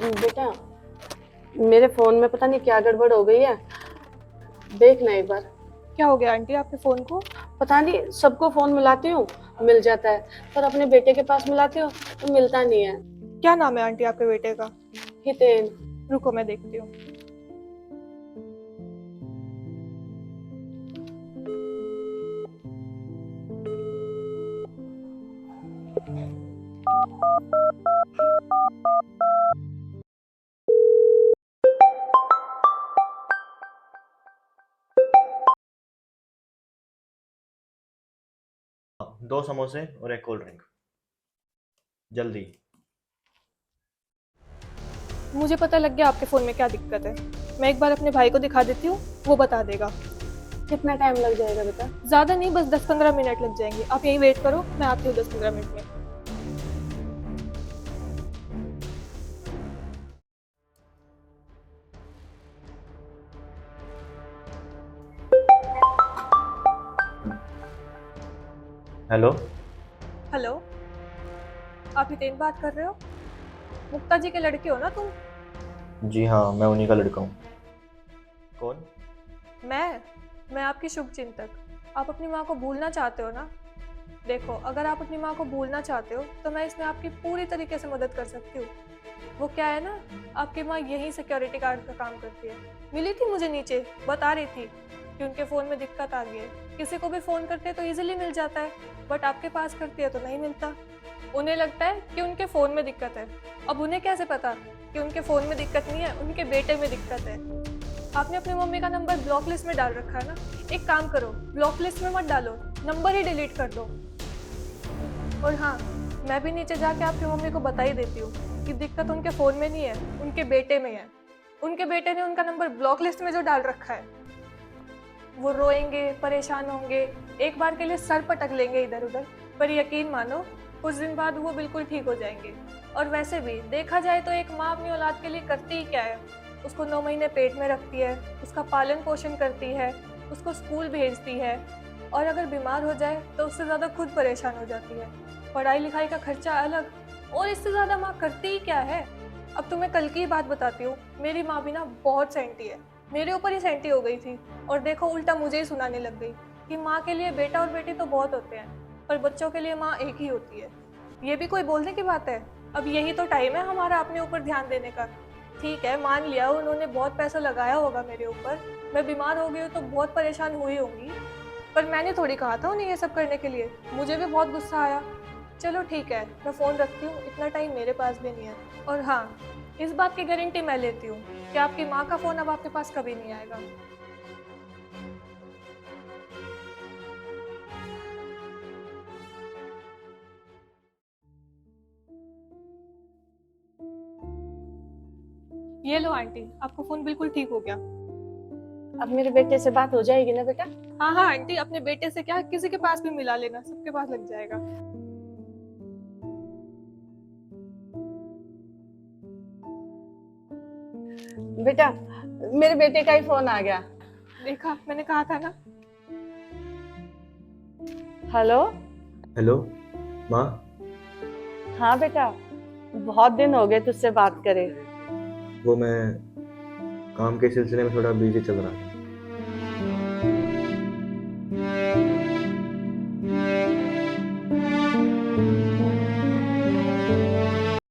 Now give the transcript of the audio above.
बेटा, मेरे फोन में पता नहीं क्या गड़बड़ हो गई है। देखना एक बार। क्या हो गया आंटी आपके फोन को? पता नहीं, सबको फोन मिलाती हूँ मिल जाता है, पर अपने बेटे के पास मिलाती हूँ तो मिलता नहीं है। क्या नाम है आंटी आपके बेटे का? हितेन। रुको मैं देखती हूँ। दो समोसे और एक कोल्ड ड्रिंक, जल्दी। मुझे पता लग गया आपके फोन में क्या दिक्कत है। मैं एक बार अपने भाई को दिखा देती हूँ, वो बता देगा। कितना टाइम लग जाएगा बेटा? ज्यादा नहीं, बस 10-15 मिनट लग जाएंगे। आप यहीं वेट करो, मैं आती हूँ 10-15 मिनट में। हेलो। हेलो, आप हितेन बात कर रहे हो? मुक्ता जी के लड़के हो ना तुम? जी हाँ, मैं उन्हीं का लड़का हूँ। कौन? मैं आपकी शुभ चिंतक। आप अपनी माँ को भूलना चाहते हो ना? देखो, अगर आप अपनी माँ को भूलना चाहते हो तो मैं इसमें आपकी पूरी तरीके से मदद कर सकती हूँ। वो क्या है ना, आपकी माँ यहीं सिक्योरिटी गार्ड का काम करती है। मिली थी मुझे नीचे, बता रही थी कि उनके फ़ोन में दिक्कत आ गई है। किसी को भी फ़ोन करते हैं तो इजीली मिल जाता है, बट आपके पास करती है तो नहीं मिलता। उन्हें लगता है कि उनके फ़ोन में दिक्कत है। अब उन्हें कैसे पता कि उनके फ़ोन में दिक्कत नहीं है, उनके बेटे में दिक्कत है? आपने अपनी मम्मी का नंबर ब्लॉक लिस्ट में डाल रखा है ना? एक काम करो, ब्लॉक लिस्ट में मत डालो, नंबर ही डिलीट कर दो। और हाँ, मैं भी नीचे जाके आपकी मम्मी को बता ही देती हूँ कि दिक्कत उनके फ़ोन में नहीं है, उनके बेटे में है। उनके बेटे ने उनका नंबर ब्लॉक लिस्ट में जो डाल रखा है। वो रोएंगे, परेशान होंगे, एक बार के लिए सर पटक लेंगे इधर उधर, पर यकीन मानो कुछ दिन बाद वो बिल्कुल ठीक हो जाएंगे। और वैसे भी देखा जाए तो एक माँ अपनी औलाद के लिए करती ही क्या है? उसको 9 महीने पेट में रखती है, उसका पालन पोषण करती है, उसको स्कूल भेजती है, और अगर बीमार हो जाए तो उससे ज़्यादा खुद परेशान हो जाती है। पढ़ाई लिखाई का खर्चा अलग, और इससे ज़्यादा माँ करती ही क्या है? अब तुम्हें कल की ही बात बताती हूँ। मेरी माँ भी ना बहुत सेंटी है, मेरे ऊपर ही सेंटी हो गई थी, और देखो उल्टा मुझे ही सुनाने लग गई कि माँ के लिए बेटा और बेटी तो बहुत होते हैं, पर बच्चों के लिए माँ एक ही होती है। ये भी कोई बोलने की बात है? अब यही तो टाइम है हमारा अपने ऊपर ध्यान देने का। ठीक है, मान लिया उन्होंने बहुत पैसा लगाया होगा मेरे ऊपर, मैं बीमार हो गई हूँ तो बहुत परेशान हुई होंगी, पर मैंने थोड़ी कहा था उन्हें ये सब करने के लिए। मुझे भी बहुत गुस्सा आया। चलो ठीक है, मैं फ़ोन रखती हूँ, इतना टाइम मेरे पास भी नहीं है। और हाँ, इस बात की गारंटी मैं लेती हूँ कि आपकी माँ का फ़ोन अब आपके पास कभी नहीं आएगा। ये लो आंटी, आपका फ़ोन बिल्कुल ठीक हो गया। अब मेरे बेटे से बात हो जाएगी ना बेटा? हाँ हाँ आंटी, अपने बेटे से क्या, किसी के पास भी मिला लेना, सबके पास लग जाएगा। बेटा, मेरे बेटे का ही फोन आ गया। देखा, मैंने कहा था ना। हेलो। हेलो माँ। हाँ बेटा, बहुत दिन हो गए तुझसे बात करे। वो मैं काम के सिलसिले में थोड़ा बिजी चल रहा था।